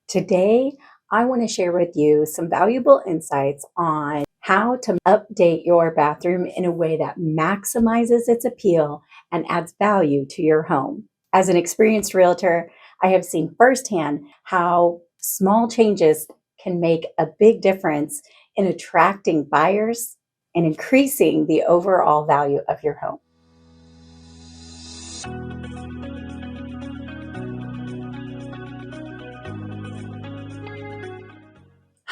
Today, I want to share with you some valuable insights on how to update your bathroom in a way that maximizes its appeal and adds value to your home. As an experienced realtor, I have seen firsthand how small changes can make a big difference in attracting buyers and increasing the overall value of your home.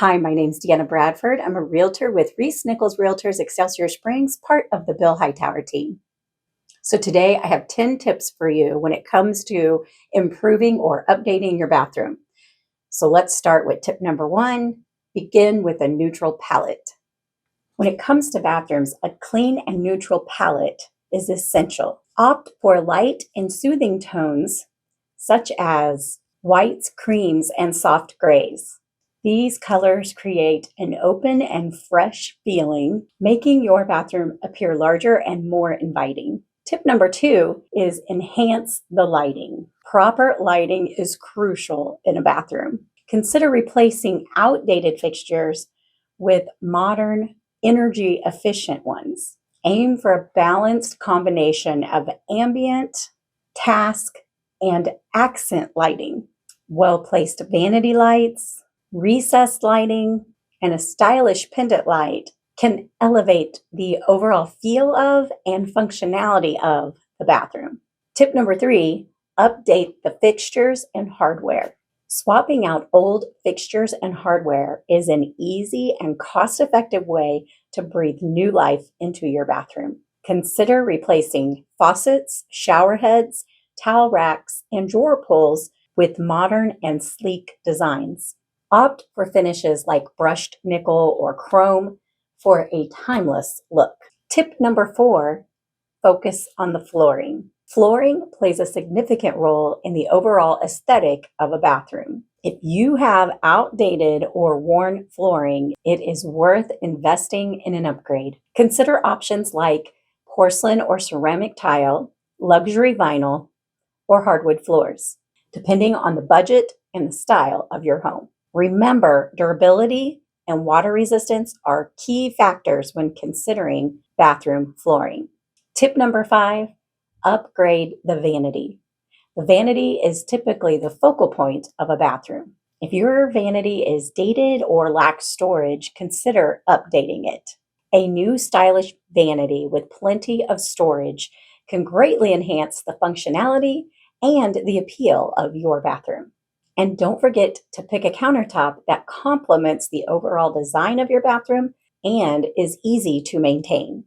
Hi, my name's Deanna Bradford. I'm a realtor with Reese Nichols Realtors Excelsior Springs, part of the Bill Hightower team. So today I have 10 tips for you when it comes to improving or updating your bathroom. So let's start with tip number 1, begin with a neutral palette. When it comes to bathrooms, a clean and neutral palette is essential. Opt for light and soothing tones such as whites, creams, and soft grays. These colors create an open and fresh feeling, making your bathroom appear larger and more inviting. Tip number 2 is enhance the lighting. Proper lighting is crucial in a bathroom. Consider replacing outdated fixtures with modern, energy efficient ones. Aim for a balanced combination of ambient, task, and accent lighting. Well-placed vanity lights, recessed lighting, and a stylish pendant light can elevate the overall feel of and functionality of the bathroom. Tip number 3, update the fixtures and hardware. Swapping out old fixtures and hardware is an easy and cost-effective way to breathe new life into your bathroom. Consider replacing faucets, shower heads, towel racks, and drawer pulls with modern and sleek designs. Opt for finishes like brushed nickel or chrome for a timeless look. Tip number 4, focus on the flooring. Flooring plays a significant role in the overall aesthetic of a bathroom. If you have outdated or worn flooring, it is worth investing in an upgrade. Consider options like porcelain or ceramic tile, luxury vinyl, or hardwood floors, depending on the budget and the style of your home. Remember, durability and water resistance are key factors when considering bathroom flooring. Tip number 5, upgrade the vanity. The vanity is typically the focal point of a bathroom. If your vanity is dated or lacks storage, consider updating it. A new stylish vanity with plenty of storage can greatly enhance the functionality and the appeal of your bathroom. And don't forget to pick a countertop that complements the overall design of your bathroom and is easy to maintain.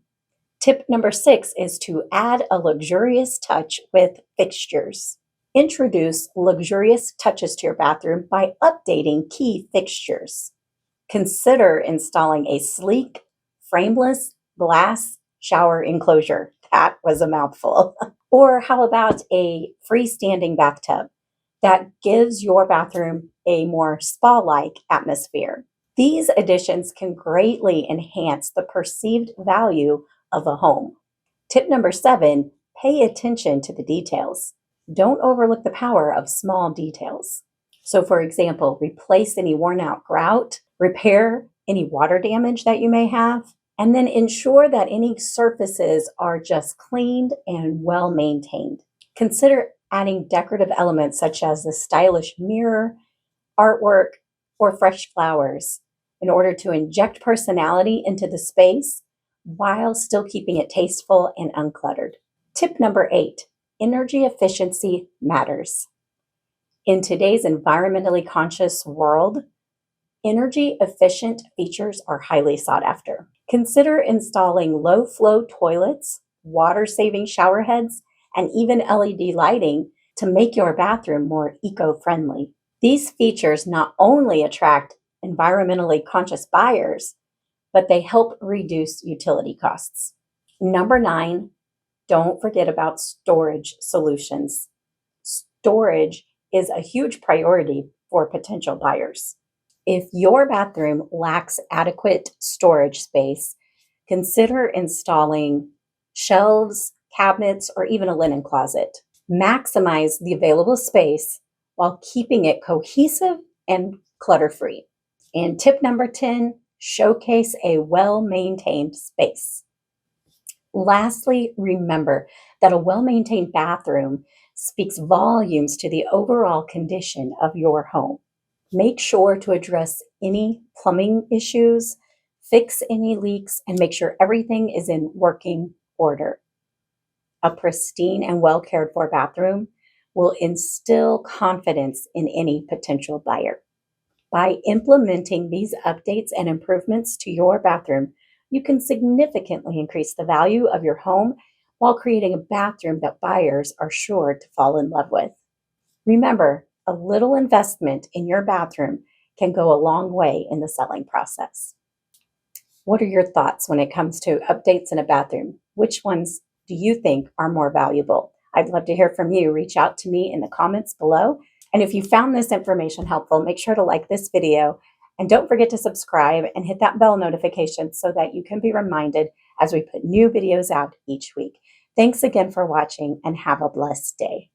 Tip number 6 is to add a luxurious touch with fixtures. Introduce luxurious touches to your bathroom by updating key fixtures. Consider installing a sleek, frameless glass shower enclosure. That was a mouthful. Or how about a freestanding bathtub that gives your bathroom a more spa-like atmosphere? These additions can greatly enhance the perceived value of a home. Tip number 7, pay attention to the details. Don't overlook the power of small details. So for example, replace any worn out grout, repair any water damage that you may have, and then ensure that any surfaces are just cleaned and well maintained. Consider adding decorative elements such as the stylish mirror, artwork, or fresh flowers in order to inject personality into the space while still keeping it tasteful and uncluttered. Tip number 8, energy efficiency matters. In today's environmentally conscious world, energy efficient features are highly sought after. Consider installing low flow toilets, water saving shower heads, and even LED lighting to make your bathroom more eco-friendly. These features not only attract environmentally conscious buyers, but they help reduce utility costs. Number 9, don't forget about storage solutions. Storage is a huge priority for potential buyers. If your bathroom lacks adequate storage space, consider installing shelves, cabinets, or even a linen closet. Maximize the available space while keeping it cohesive and clutter-free. And tip number 10, showcase a well-maintained space. Lastly, remember that a well-maintained bathroom speaks volumes to the overall condition of your home. Make sure to address any plumbing issues, fix any leaks, and make sure everything is in working order. A pristine and well cared for bathroom will instill confidence in any potential buyer. By implementing these updates and improvements to your bathroom, you can significantly increase the value of your home while creating a bathroom that buyers are sure to fall in love with. Remember, a little investment in your bathroom can go a long way in the selling process. What are your thoughts when it comes to updates in a bathroom? Which ones do you think are more valuable? I'd love to hear from you. Reach out to me in the comments below. And if you found this information helpful, make sure to like this video and don't forget to subscribe and hit that bell notification so that you can be reminded as we put new videos out each week. Thanks again for watching and have a blessed day.